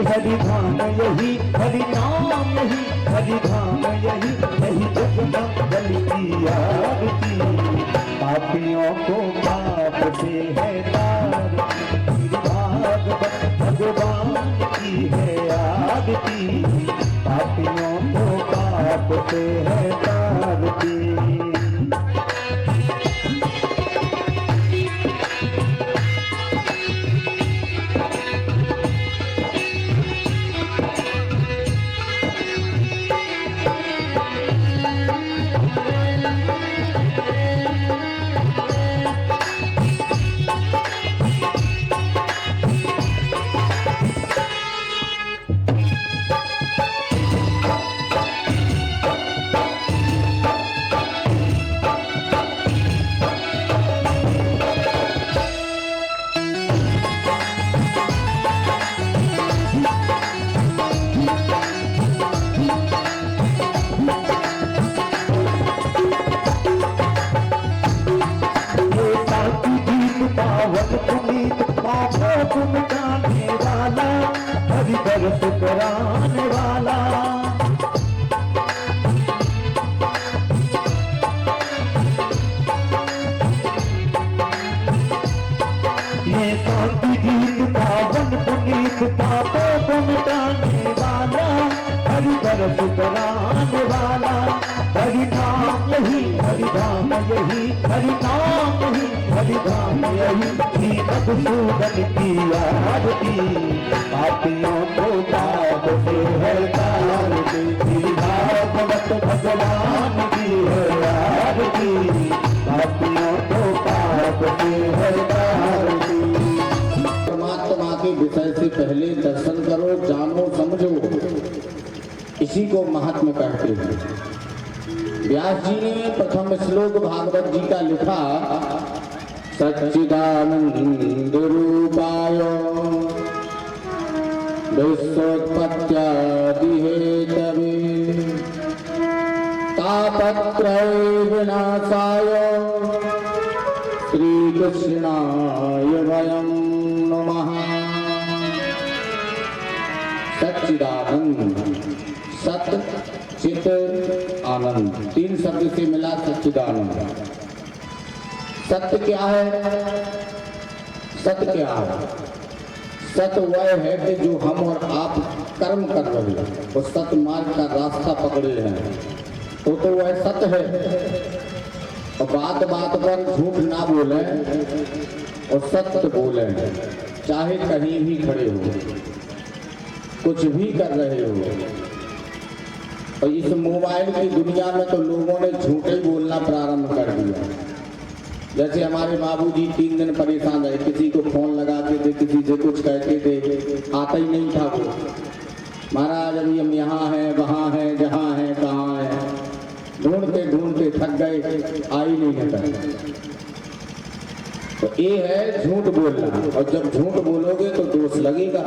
हरि धाम यही, हरि नाम यही, हरि धाम यही, यही जग मंगल की आरती। पापियों को पाप से है तार, भागवत भगवान की है आरती। पापियों को पाप से है तारती। दर्श कराने वाला, ये शांति गीत पावन पुनीत पापों को मिटाने वाला, हरि दर्श कराने वाला। हरि नाम यही, हरि धाम यही, हरि नाम यही, हरि धाम यही, मधुसूदन की आरती। पापियों को पाप से है तारती, भागवत भगवान की है आरती। पापियों को पाप से है तारती। परमात्मा के विषय से पहले दर्शन करो, जानो, समझो, इसी को महात्मा कहते हैं। व्यास जी ने प्रथम श्लोक भागवत जी का लिखा, सच्चिदानंद रूपाय विश्वोत्पत्त्यादि हेतवे तापत्रय विनाशाय श्री कृष्णाय वयं नमः। सच्चिदानंद, सत चित आनंद, तीन शब्द से मिला सच्चिदानंद। सत्य क्या है? सत्य क्या है? सत्य वह है कि जो हम और आप कर्म कर रहे हैं, वो सत्य मार्ग का रास्ता पकड़े हैं, तो वह सत्य है। और बात बात पर झूठ ना बोले और सत्य बोले, चाहे कहीं भी खड़े हो, कुछ भी कर रहे हो। और इस मोबाइल की दुनिया में तो लोगों ने झूठ ही बोलना प्रारंभ कर दिया। जैसे हमारे बाबूजी 3 दिन परेशान रहे, किसी को फोन लगाते थे, किसी से कुछ कहते थे, आता ही नहीं था वो। महाराज अभी हम यहाँ हैं, वहाँ हैं, जहाँ हैं, कहाँ हैं, ढूंढते ढूंढते थक गए, आ ही नहीं है। तो ये है झूठ बोलना। और जब झूठ बोलोगे तो दोष लगेगा,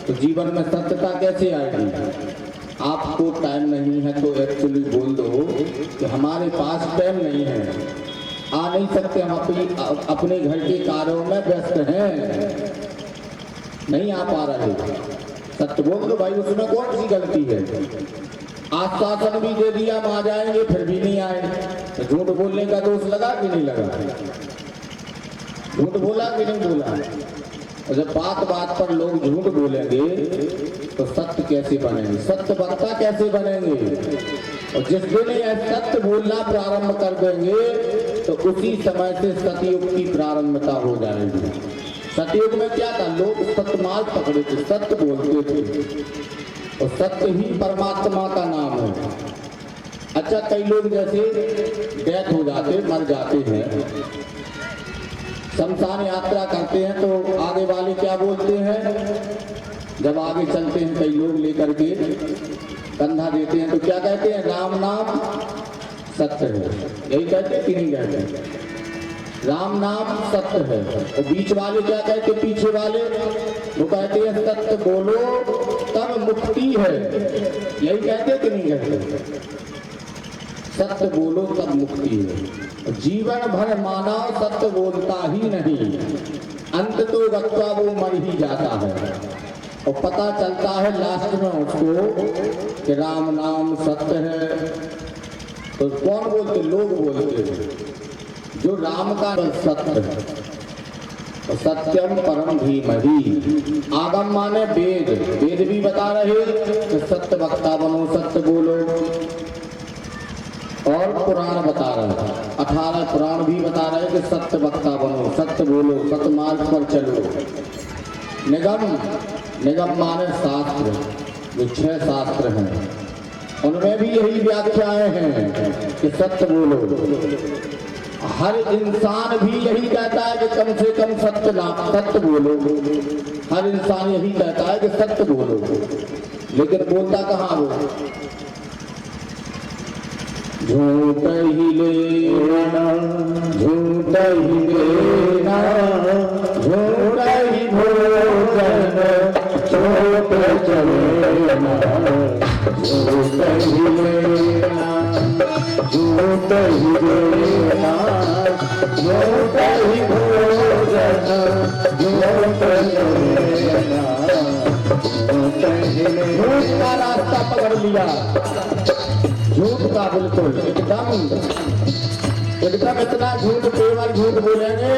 तो जीवन में सत्यता कैसे आएगी? आपको टाइम नहीं है तो एक्चुअली बोल दो कि हमारे पास टाइम नहीं है, आ नहीं सकते, हम अपने घर के कार्यों में व्यस्त हैं, नहीं आ पा रहे। सत्य बोल दो भाई, उसमें कौन सी गलती है? आश्वासन भी दे दिया हम आ जाएंगे, फिर भी नहीं आए, तो झूठ बोलने का दोष लगा कि नहीं लगा? झूठ बोला कि नहीं बोला? और जब बात बात पर लोग झूठ बोलेंगे तो सत्य कैसे बनेंगे? सत्य वक्ता कैसे बनेंगे? और जिस दिन यह सत्य बोलना प्रारंभ कर देंगे तो उसी समय से सतयुग की प्रारंभता हो जाएगी। सतयुग में क्या था? लोग सत्य मार्ग पकड़े थे, सत्य बोलते थे, और सत्य ही परमात्मा का नाम है। अच्छा, कई लोग जैसे डेथ हो जाते, मर जाते हैं, शमशान यात्रा करते हैं, तो आगे वाले क्या बोलते हैं? जब आगे चलते हैं कई लोग लेकर के कंधा देते हैं तो क्या कहते हैं? राम नाम सत्य है। यही कहते हैं कि नहीं कहते? राम नाम सत्य है। और बीच वाले क्या कहते? पीछे वाले वो कहते हैं सत्य बोलो तब मुक्ति है। यही कहते कि नहीं कहते? सत्य बोलो तब मुक्ति है। जीवन भर मानव सत्य बोलता ही नहीं, अंत तो वक्ता वो मर ही जाता है। और पता चलता है लास्ट में उसको कि राम नाम सत्य है। तो कौन बोलते? लोग बोलते हैं जो राम का सत्य है। तो सत्यम परम धीमहि, आगम माने वेद, वेद भी बता रहे कि सत्य वक्ता बनो, सत्य बोलो। और पुराण बता रहे, 18 पुराण भी बता रहे कि सत्य वक्ता बनो, सत्य बोलो, सत्य मार्ग पर चलो। निगम, निगम माने शास्त्र, जो 6 शास्त्र हैं उनमें भी यही व्याख्याएं हैं कि सत्य बोलो। हर इंसान भी यही कहता है कि कम से कम सत्य बोलो। हर इंसान यही कहता है कि सत्य बोलो, लेकिन बोलता कहाँ वो? झूठ ही लेना, झूठ ही लेना, झूठ ही भोजन, झूठ चलेना, झूठ ही लेना, झूठ ही लेना, झूठ ही भोजन, झूठ चलेना, झूठ का रास्ता पकड़ लिया, झूठ का बिल्कुल एकदम इतना झूठ, केवल झूठ बोलेंगे।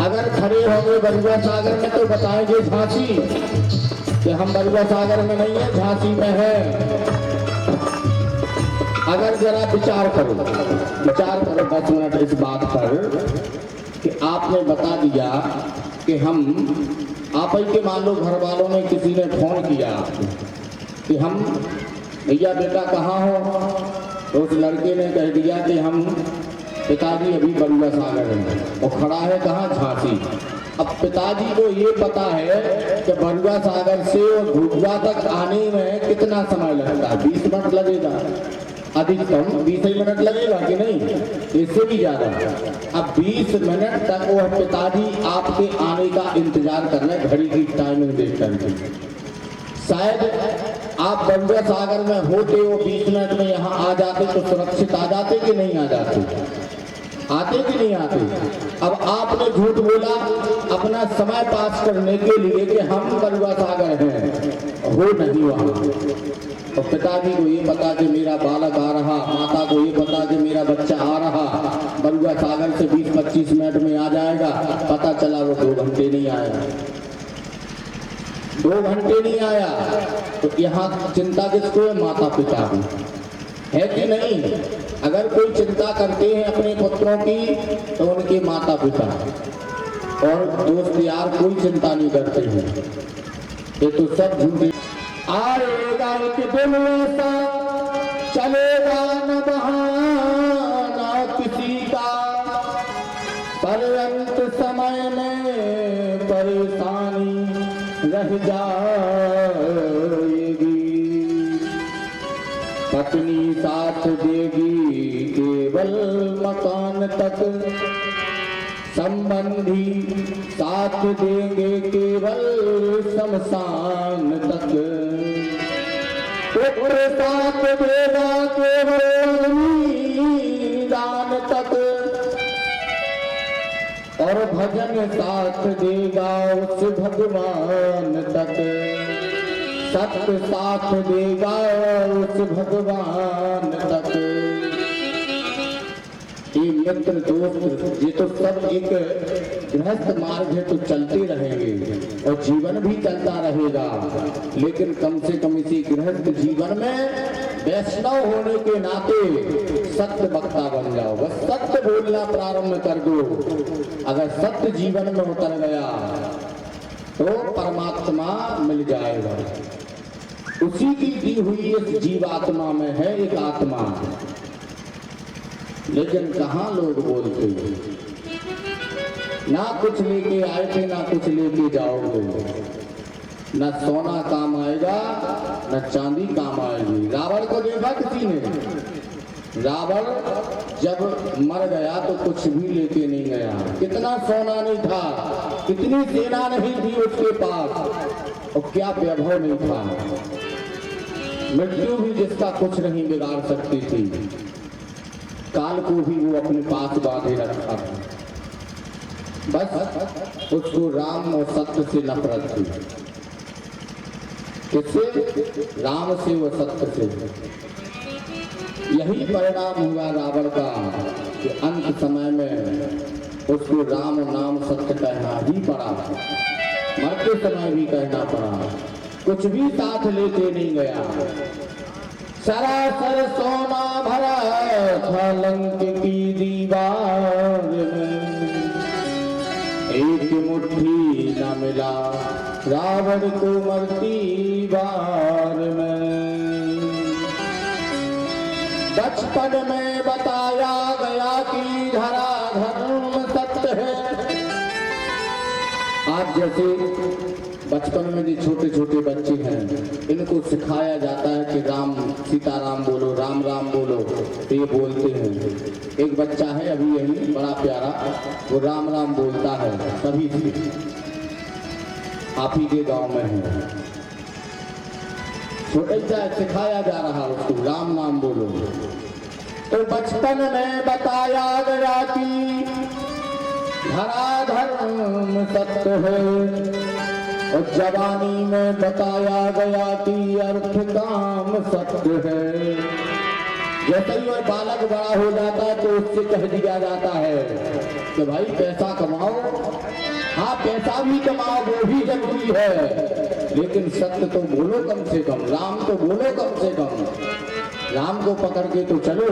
अगर खड़े होंगे बरुआ सागर में तो बताएंगे झांसी कि हम बरुआ सागर में नहीं है, झांसी में है। अगर जरा विचार करो 10 मिनट इस बात पर कि आपने बता दिया कि हम आप ही के मान लो घर वालों ने किसी ने फोन किया कि हम भैया बेटा कहाँ हो, तो उस लड़के ने कह दिया कि हम पिताजी अभी बरुआ सागर में, और खड़ा है कहाँ? झांसी। अब पिताजी को ये पता है कि बरुआ सागर से घुघुआ तक आने में कितना समय लगता है, 20 मिनट लगेगा, अधिकतम 20 मिनट लगेगा कि नहीं, इससे भी ज्यादा। अब 20 मिनट तक वो पिताजी आपके आने का इंतजार कर रहे हैं, घड़ी की टाइमिंग देख करके। शायद आप बरुआ सागर में होते हो, 20 मिनट में यहाँ आ जाते तो सुरक्षित आ जाते कि नहीं आ जाते? आते कि नहीं आते? अब आपने झूठ बोला अपना समय पास करने के लिए कि हम बरुआ सागर हैं, हो नहीं वहाँ। और पिताजी को ये पता कि मेरा बालक आ रहा, माता को ये पता कि मेरा बच्चा आ रहा, बरुआ सागर से 20-25 मिनट में आ जाएगा। पता चला वो 2 घंटे नहीं आया, 2 घंटे नहीं आया। तो यहाँ चिंता किसको है? माता पिता की है कि नहीं? अगर कोई चिंता करते हैं अपने पुत्रों की तो उनके माता पिता, और दोस्त यार कोई चिंता नहीं करते हैं। ये तो सब झूठे। आएगा एक दिन ऐसा, चलेगा न बहाना किसी का, पर अंत समय में परेशानी रह जाएगी। पत्नी साथ देगी केवल मकान तक, संबंधी साथ देंगे केवल शमशान तक, पुत्र साथ देगा केवल दान तक, और भजन साथ देगा उस भगवान तक, सत्य साथ देगा उस भगवान तक। ये मित्र दोस्त ये तो सब एक गृहस्थ मार्ग है, तो चलते रहेंगे और जीवन भी चलता रहेगा। लेकिन कम से कम इसी गृहस्थ जीवन में वैष्णव होने के नाते सत्य वक्ता बन जाओ। बस सत्य बोलना प्रारंभ कर दो। अगर सत्य जीवन में उतर गया तो परमात्मा मिल जाएगा। उसी की दी हुई इस जीवात्मा में है एक आत्मा, लेकिन कहाँ लोग बोलते हैं? ना कुछ लेके आए थे ना कुछ लेके जाओगे, न सोना काम आएगा न चांदी काम आएगी। रावण को देखा किसी ने? रावण जब मर गया तो कुछ भी लेके नहीं गया। कितना सोना नहीं था, कितनी सेना नहीं थी उसके पास, और क्या वैभव नहीं था। मृत्यु भी जिसका कुछ नहीं बिगाड़ सकती थी, काल को भी वो अपने पास बांधे रखा था। बस उसको राम और सत्य से नफरत थी। किससे? राम से व सत्य से। यही परिणाम हुआ रावण का कि अंत समय में उसको राम नाम सत्य कहना ही पड़ा, मरते समय भी कहना पड़ा, कुछ भी साथ लेके नहीं गया। सरासर सोना भरा था लंक की दीवार में, एक मुट्ठी न मिला रावण को मरती बार में। बचपन में बताया गया कि धराधर्म सत्य है। आज जैसे बचपन में जो छोटे छोटे बच्चे हैं, इनको सिखाया जाता है कि राम सीताराम बोलो, राम राम बोलो, तो ये बोलते हैं। एक बच्चा है अभी यही बड़ा प्यारा, वो राम राम बोलता है सभी से, आप ही के गांव में है। छोटा सा सिखाया जा रहा उसको राम नाम बोलो। तो बचपन में बताया गया कि धराधर्म सत्य है, और जवानी में बताया गया कि अर्थ काम सत्य है। जैसे ही वह बालक बड़ा हो जाता है तो उससे कह दिया जाता है कि भाई पैसा कमाओ, हाँ पैसा भी कमाओ वो भी जरूरी है, लेकिन सत्य तो बोलो कम से कम, राम तो बोलो कम से कम, राम को पकड़ के तो चलो।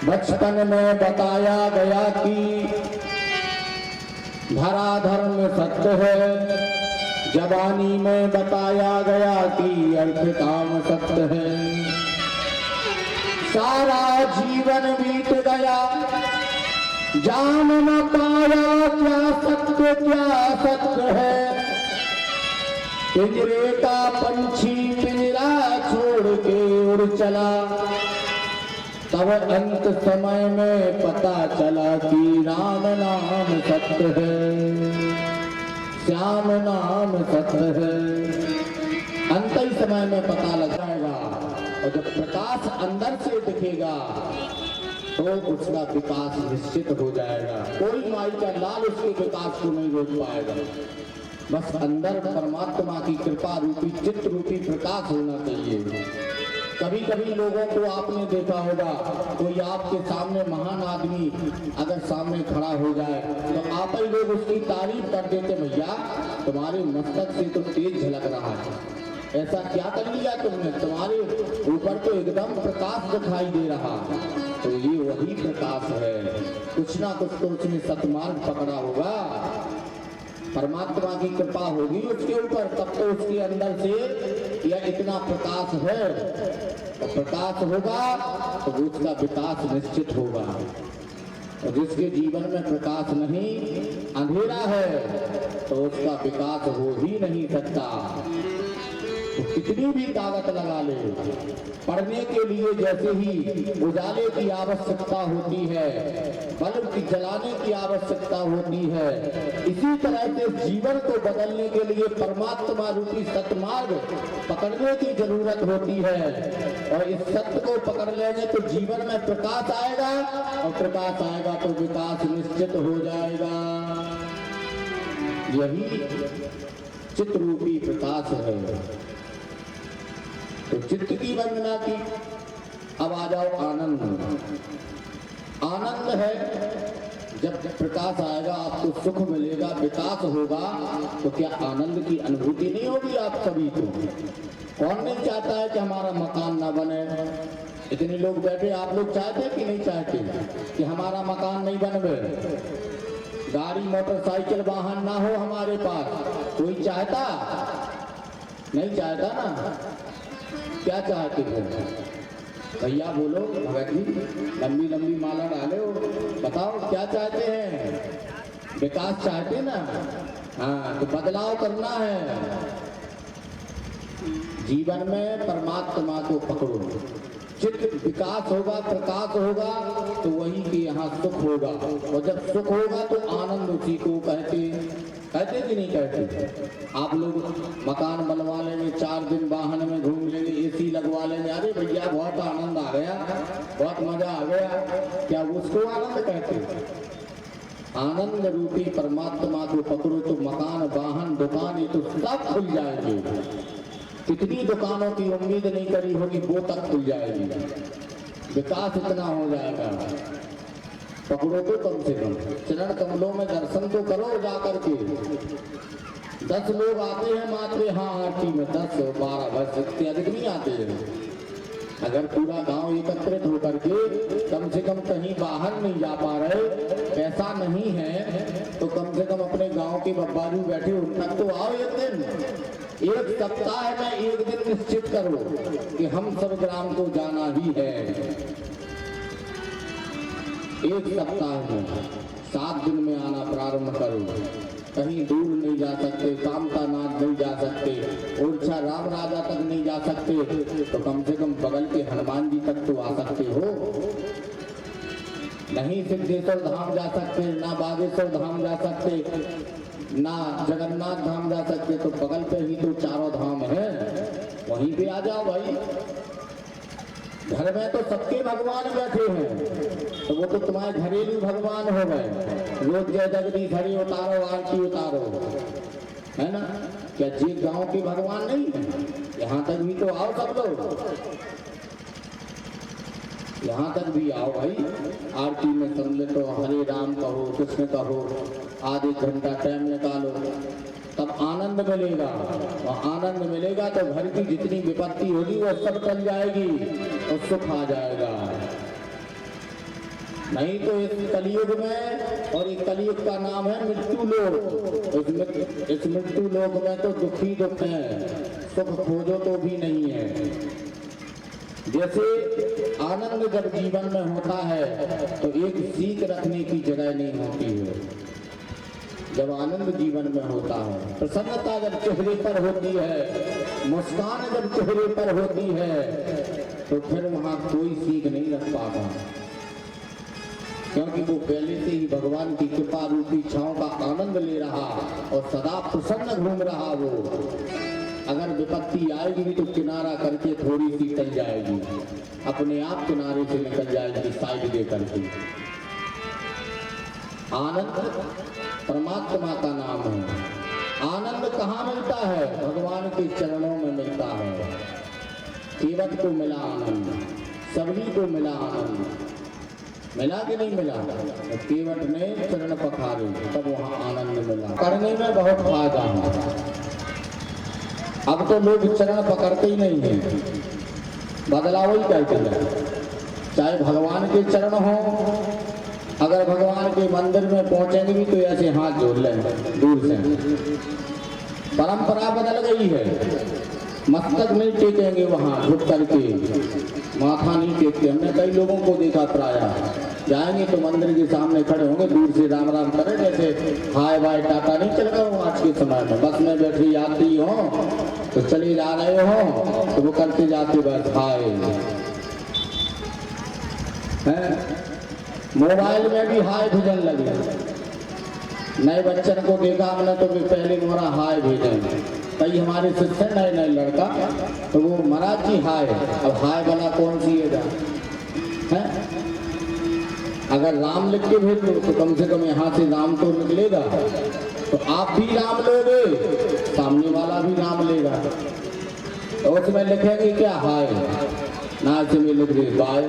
बचपन में बताया गया कि धराधर्म सत्य है, जवानी में बताया गया कि अर्थ काम सत्य है। सारा जीवन बीत गया, जान न पाया क्या सत्य है। पिंजरे का पंछी पिंजरा छोड़ के उड़ चला, तब अंत समय में पता चला कि राम नाम सत्य है, श्याम नाम सत्य है। अंत ही समय में पता लग जाएगा, और जब प्रकाश अंदर से दिखेगा तो उसका विकास निश्चित हो जाएगा। कोई माई का लाल उसके विकास को नहीं रोक पाएगा। बस अंदर परमात्मा की कृपा रूपी चित्त रूपी प्रकाश होना चाहिए। कभी कभी लोगों को आपने देखा होगा, कोई आपके सामने महान आदमी अगर सामने खड़ा हो जाए तो आप ही लोग उसकी तारीफ कर देते, भैया तुम्हारे मस्तक से तो तेज झलक रहा है, ऐसा क्या कर लिया तुमने, तुम्हारे ऊपर तो एकदम प्रकाश दिखाई दे रहा। तो ये वही प्रकाश है, कुछ ना कुछ तो उसने सतमार्ग पकड़ा होगा, परमात्मा की कृपा होगी उसके ऊपर, तब तो उसके अंदर से यह इतना प्रकाश है। तो प्रकाश होगा तो उसका विकास निश्चित होगा। और जिसके जीवन में प्रकाश नहीं, अंधेरा है, तो उसका विकास हो ही नहीं सकता। तो कितनी भी ताकत लगा ले, पढ़ने के लिए जैसे ही उजाले की आवश्यकता होती है, बल्ब की जलाने की आवश्यकता होती है, इसी तरह से जीवन को बदलने के लिए परमात्मा रूपी सतमार्ग पकड़ने की जरूरत होती है। और इस सत्य को पकड़ लेंगे तो जीवन में प्रकाश आएगा, और प्रकाश आएगा तो विकास निश्चित हो जाएगा। यही चित्त रूपी प्रकाश है। तो चित्त की वंदना की। अब आ जाओ आनंद। आनंद है जब प्रकाश आएगा आपको सुख मिलेगा, विकास होगा, तो क्या आनंद की अनुभूति नहीं होगी आप सभी को? कौन नहीं चाहता है कि हमारा मकान ना बने? इतने लोग बैठे, आप लोग चाहते कि नहीं चाहते कि हमारा मकान नहीं बने, गाड़ी मोटरसाइकिल वाहन ना हो हमारे पास? कोई चाहता नहीं? चाहता ना? क्या चाहते हो भैया? बोलो भगत जी, लंबी लंबी माला डाले हो, बताओ क्या चाहते हैं? विकास चाहते ना? हाँ, तो बदलाव करना है जीवन में। परमात्मा को पकड़ो, चित्त विकास होगा, प्रकाश होगा, तो वही के यहाँ सुख होगा। और जब सुख होगा तो आनंद उसी को कहते कि नहीं कहते? आप लोग मकान बनवा लेंगे, 4 दिन वाहन में घूम लेंगे, एसी लगवा लेंगे, अरे भैया बहुत आनंद आ गया, बहुत मजा आ गया, क्या उसको आनंद कहते? आनंद रूपी परमात्मा को पकड़ो तो मकान वाहन दुकान ये तो सब खुल जाएंगे। कितनी दुकानों की उम्मीद नहीं करी होगी वो तक खुल जाएगी, विकास इतना हो जाएगा। पकड़ो तो कम से कम चरण कमलों में दर्शन तो करो जाकर के। 10 लोग आते हैं मात्र यहाँ आरती में, 10 12 बस, इससे अधिक नहीं आते हैं। अगर पूरा गांव एकत्रित होकर के कम से कम कहीं बाहर नहीं जा पा रहे, पैसा नहीं है, तो कम से कम अपने गांव के बब्बारू बैठे उन तक तो आओ। एक दिन, एक सप्ताह में एक दिन निश्चित करो कि हम सब ग्राम को जाना ही है। एक सप्ताह में 7 दिन में आना प्रारंभ करो। कहीं दूर नहीं जा सकते, कामतानाथ नहीं जा सकते, ओरछा राम राजा तक नहीं जा सकते, तो कम से कम बगल के हनुमान जी तक तो आ सकते हो। नहीं सिद्धेश्वर धाम जा सकते, ना बागेश्वर धाम जा सकते, ना जगन्नाथ धाम जा सकते, तो बगल पे ही तो चारों धाम है, वहीं पे आ जाओ भाई। घर में तो सबके भगवान बैठे हैं, तो वो तो तुम्हारे घरेलू भगवान हो गए। रोज जय जगदीश हरि उतारो, आरती उतारो, है ना? क्या जी गांव के भगवान नहीं है? यहाँ तक भी तो आओ सब लोग, यहाँ तक भी आओ भाई। आरती में सम्मिलित हो, हरे राम कहो, कृष्ण कहो, आधे घंटा टाइम निकालो, तब आनंद मिलेगा। और आनंद मिलेगा तो घर की जितनी विपत्ति होगी वो सब टल जाएगी और सुख आ जाएगा। नहीं तो इस कलयुग में, और इस कलयुग का नाम है मृत्यु लोक, इस मृत्यु लोक में तो दुख ही दुख है, सुख खोजो तो भी नहीं है। जैसे आनंद जब जीवन में होता है तो एक सीख रखने की जगह नहीं होती है। जब आनंद जीवन में होता है, प्रसन्नता जब चेहरे पर होती है, मुस्कान जब चेहरे पर होती है, तो फिर वहां कोई सीख नहीं रख पाता, क्योंकि वो पहले से ही भगवान की कृपा रूपी छांव का आनंद ले रहा और सदा प्रसन्न घूम रहा। वो अगर विपत्ति आएगी भी तो किनारा करके थोड़ी सी टल जाएगी, अपने आप किनारे से निकल जाएगी साइड दे करके। आनंद परमात्मा का नाम है। आनंद कहाँ मिलता है? भगवान के चरणों में मिलता है। केवट को मिला आनंद, सभी को मिला आनंद, मिला कि नहीं मिला? केवट ने चरण पखारे तब वहाँ आनंद मिला। करने में बहुत फायदा है। अब तो लोग चरण पकड़ते ही नहीं है, बदलाव ही करते हैं। चाहे भगवान के चरण हो, अगर भगवान के मंदिर में पहुंचेंगे भी तो ऐसे हाथ जोड़ लेंगे दूर से। परंपरा बदल गई है, मस्तक नहीं टेकेंगे वहां झुक करके, माथा नहीं टेकते। हमने कई लोगों को देखा, प्राय जाएंगे तो मंदिर के सामने खड़े होंगे, दूर से राम राम करें, जैसे हाय बाय टाटा नहीं चल रहा हूँ आज के समय में। बस में बैठे यात्री हो तो चले जा रहे हो तो वो करते जाते बस हाय है। मोबाइल में भी हाय भेजन लगे। नए बच्चन को देखा हमने तो पहले मोरा हाय भेजन। कई हमारे शिष्य नए नए लड़का तो वो महाराज जी हाय, अब हाय वाला कौन सी है? अगर राम लिख के भेज दो तो कम से कम यहाँ से राम तो निकलेगा, तो आप भी राम लोगे, सामने वाला भी राम लेगा। तो उसमें लिखेंगे क्या? हाय, ना में लिख दे बाय।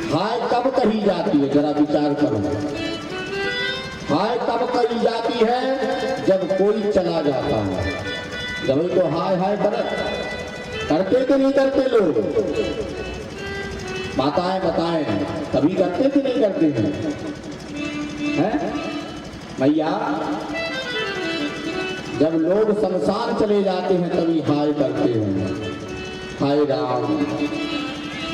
हाय कब कही जाती है जरा विचार करो। हाय तब कही जाती है जब कोई चला जाता है, जब तो हाय हाय करते कि नहीं करते लोग? बताएं कभी करते कि नहीं करते हैं? मैया, जब लोग शमशान चले जाते हैं तभी हाय करते हैं, हाय राम,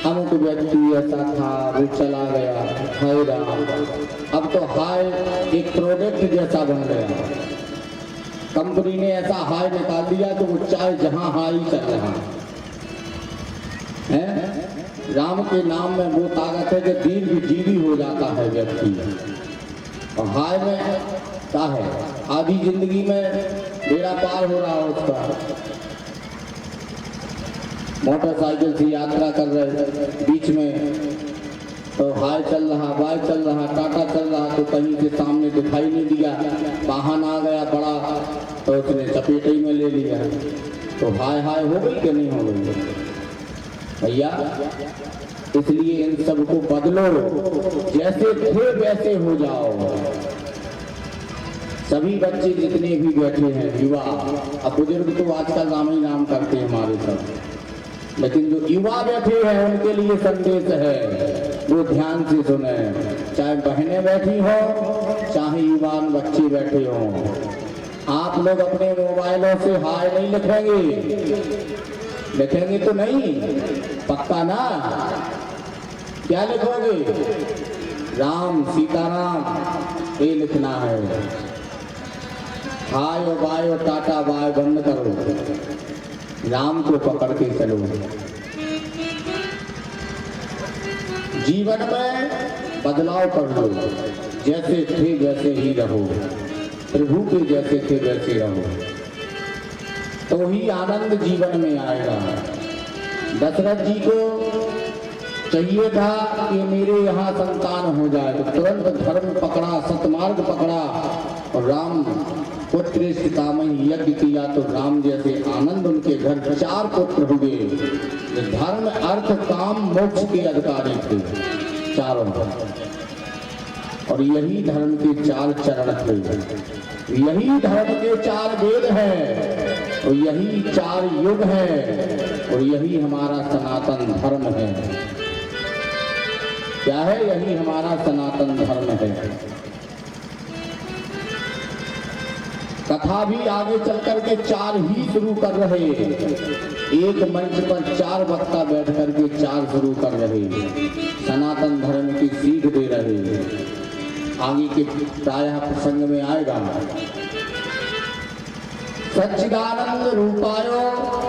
अमुक व्यक्ति ऐसा था वो चला गया, हाय राम। अब तो हाय एक प्रोडक्ट जैसा बन गया, कंपनी ने ऐसा हाय निकाल दिया तो वो चाहे जहां हाय चल रहा है। राम के नाम में वो ताकत है कि दीर्घ जीवी हो जाता है व्यक्ति। और हाय में क्या है? आधी जिंदगी में बेड़ा पार हो रहा है उसका। मोटरसाइकिल से यात्रा कर रहे, बीच में तो हाय चल रहा, बाय चल रहा, टाटा चल रहा, तो कहीं से सामने दिखाई नहीं दिया, वाहन आ गया बड़ा तो उसने चपेटे में ले ली, तो हाय हाय हो गई कि नहीं हो गई भैया? इसलिए इन सबको बदलो, जैसे थे वैसे हो जाओ। सभी बच्चे जितने भी बैठे हैं युवा, अब बुजुर्ग तो आजकल नाम ही नाम करते हैं हमारे सब, लेकिन जो युवा बैठे हैं उनके लिए संदेश है, वो ध्यान से सुने। चाहे बहनें बैठी हो, चाहे युवान बच्चे बैठे हो, आप लोग अपने मोबाइलों से हाय नहीं लिखेंगे, लिखेंगे तो नहीं, पक्का ना? क्या लिखोगे? राम सीताराम ये लिखना है। हाय और बाय और टाटा बाय बंद करो, राम को पकड़ के चलो। जीवन में बदलाव कर लो, जैसे थे वैसे ही रहो, प्रभु के जैसे थे वैसे रहो, तो ही आनंद जीवन में आएगा। दशरथ जी को चाहिए था कि मेरे यहाँ संतान हो जाए, तो तुरंत धर्म पकड़ा, सतमार्ग पकड़ा और राम पुत्र कामही यज्ञ किया, तो राम जैसे आनंद उनके घर 4 पुत्र हुए, धर्म अर्थ काम मोक्ष के अधिकारी थे चारों, और यही धर्म के 4 चरण थे, यही धर्म के 4 वेद हैं, और यही 4 युग हैं, और यही हमारा सनातन धर्म है। क्या है? यही हमारा सनातन धर्म है। कथा भी आगे चल करके 4 ही शुरू कर रहे, एक मंच पर 4 वक्ता बैठ करके 4 शुरू कर रहे, सनातन धर्म की सीख दे रहे। आगे के प्रायः प्रसंग में आएगा। सच्चिदानंद रूपायो,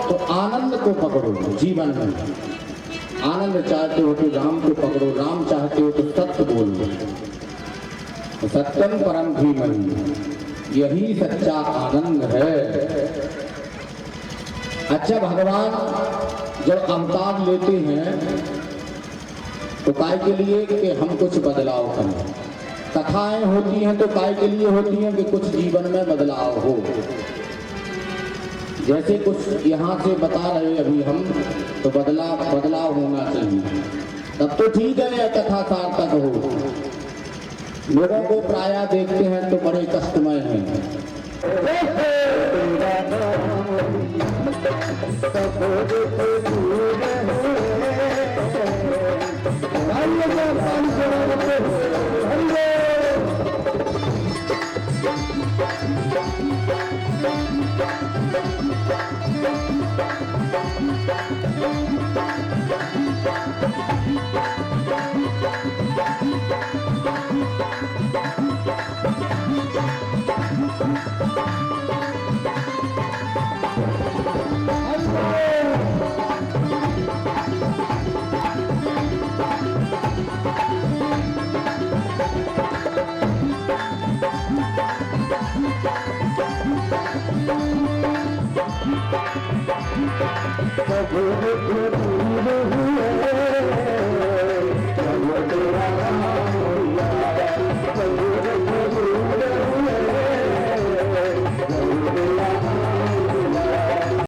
तो आनंद को पकड़ो जीवन में, आनंद चाहते हो तो राम को पकड़ो, राम चाहते हो तो सत्य बोलो, सत्यम परम धीमहि, यही सच्चा आनंद है। अच्छा, भगवान जब अवतार लेते हैं तो काय के लिए कि हम कुछ बदलाव करें। कथाएं होती हैं तो काय के लिए होती हैं कि कुछ जीवन में बदलाव हो। जैसे कुछ यहाँ से बता रहे अभी हम, तो बदलाव होना चाहिए, तब तो ठीक है यह कथा सार्थक हो। लोगों को प्रायः देखते हैं तो बड़े कष्टमय हैं। प्रभु